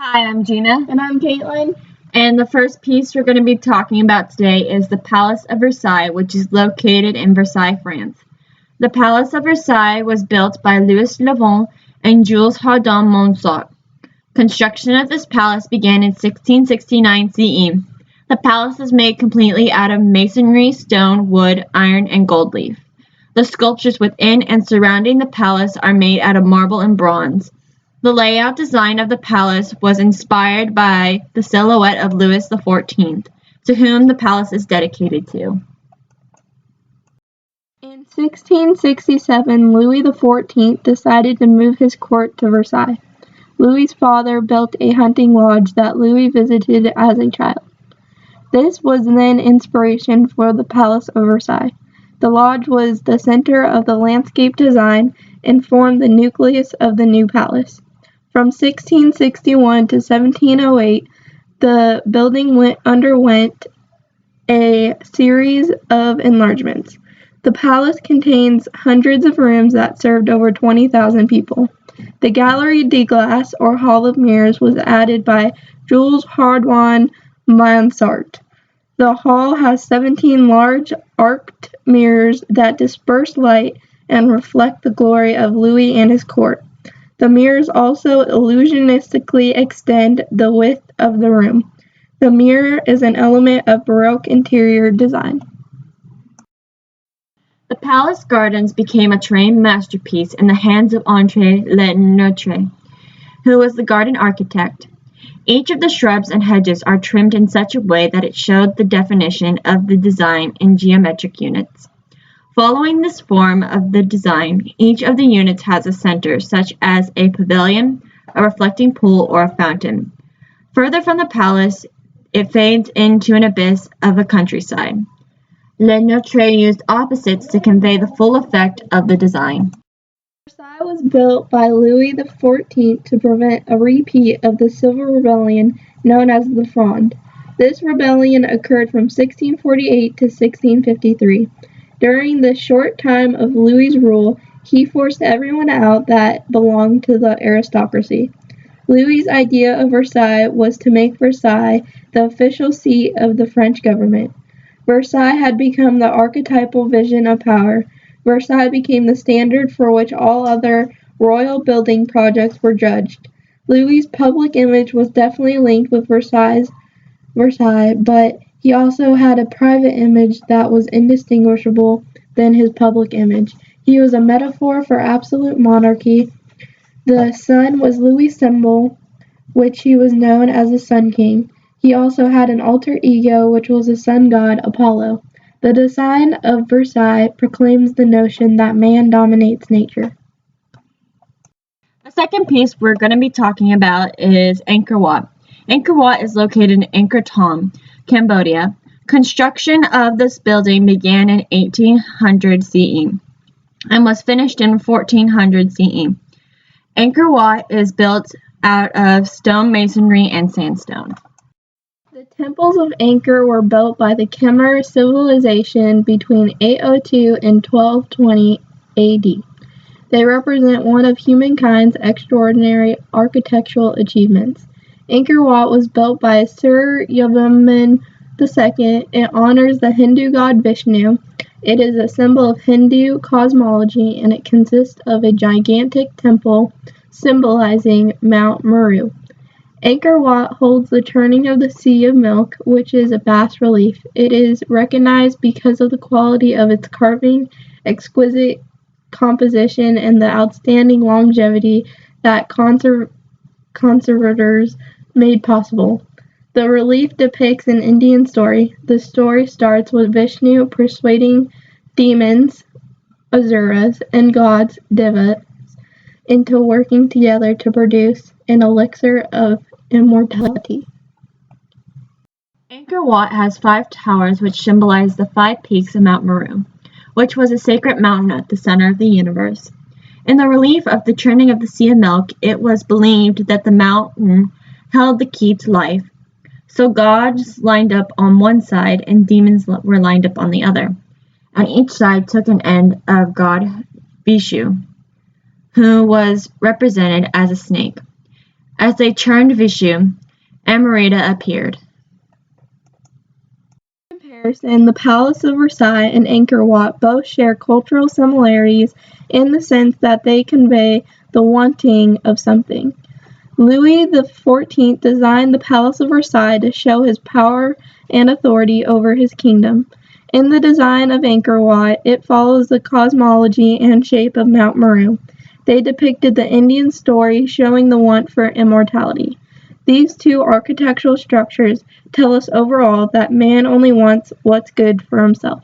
Hi, I'm Gina. And I'm Caitlin. And the first piece we're going to be talking about today is the Palace of Versailles, which is located in Versailles, France. The Palace of Versailles was built by Louis Le Bon and Jules Hardin Monceau. Construction of this palace began in 1669 CE. The palace is made completely out of masonry, stone, wood, iron, and gold leaf. The sculptures within and surrounding the palace are made out of marble and bronze. The layout design of the palace was inspired by the silhouette of Louis XIV, to whom the palace is dedicated to. In 1667, Louis XIV decided to move his court to Versailles. Louis's father built a hunting lodge that Louis visited as a child. This was then inspiration for the Palace of Versailles. The lodge was the center of the landscape design and formed the nucleus of the new palace. From 1661 to 1708, the building underwent a series of enlargements. The palace contains hundreds of rooms that served over 20,000 people. The Galerie des Glaces, or Hall of Mirrors, was added by Jules Hardin Monceau. The hall has 17 large arched mirrors that disperse light and reflect the glory of Louis and his court. The mirrors also illusionistically extend the width of the room. The mirror is an element of Baroque interior design. The palace gardens became a trained masterpiece in the hands of André Le Notre, who was the garden architect. Each of the shrubs and hedges are trimmed in such a way that it showed the definition of the design in geometric units. Following this form of the design, each of the units has a center, such as a pavilion, a reflecting pool, or a fountain. Further from the palace, it fades into an abyss of a countryside. Le Notre used opposites to convey the full effect of the design. Versailles was built by Louis XIV to prevent a repeat of the civil rebellion known as the Fronde. This rebellion occurred from 1648 to 1653. During the short time of Louis's rule, he forced everyone out that belonged to the aristocracy. Louis's idea of Versailles was to make Versailles the official seat of the French government. Versailles had become the archetypal vision of power. Versailles became the standard for which all other royal building projects were judged. Louis's public image was definitely linked with Versailles, but he also had a private image that was indistinguishable than his public image. He was a metaphor for absolute monarchy. The sun was Louis' symbol, which he was known as the Sun King. He also had an alter ego, which was the sun god Apollo. The design of Versailles proclaims the notion that man dominates nature. The second piece we're going to be talking about is Angkor Wat. Angkor Wat is located in Angkor Thom, Cambodia. Construction of this building began in 1800 CE and was finished in 1400 CE. Angkor Wat is built out of stone masonry and sandstone. The temples of Angkor were built by the Khmer civilization between 802 and 1220 AD. They represent one of humankind's extraordinary architectural achievements. Angkor Wat was built by Sir Yabaman II. It honors the Hindu god Vishnu. It is a symbol of Hindu cosmology, and it consists of a gigantic temple symbolizing Mount Meru. Angkor Wat holds the turning of the Sea of Milk, which is a bas-relief. It is recognized because of the quality of its carving, exquisite composition, and the outstanding longevity that conservators made possible. The relief depicts an Indian story. The story starts with Vishnu persuading demons, asuras, and gods, devas, into working together to produce an elixir of immortality. Angkor Wat has 5 towers which symbolize the 5 peaks of Mount Meru, which was a sacred mountain at the center of the universe. In the relief of the turning of the Sea of Milk, it was believed that the mountain held the key to life. So gods lined up on one side and demons were lined up on the other. And each side took an end of god Vishnu, who was represented as a snake. As they turned Vishu, Amrita appeared. In comparison, the Palace of Versailles and Angkor Wat both share cultural similarities in the sense that they convey the wanting of something. Louis XIV designed the Palace of Versailles to show his power and authority over his kingdom. In the design of Angkor Wat, it follows the cosmology and shape of Mount Meru. They depicted the Indian story showing the want for immortality. These two architectural structures tell us overall that man only wants what's good for himself.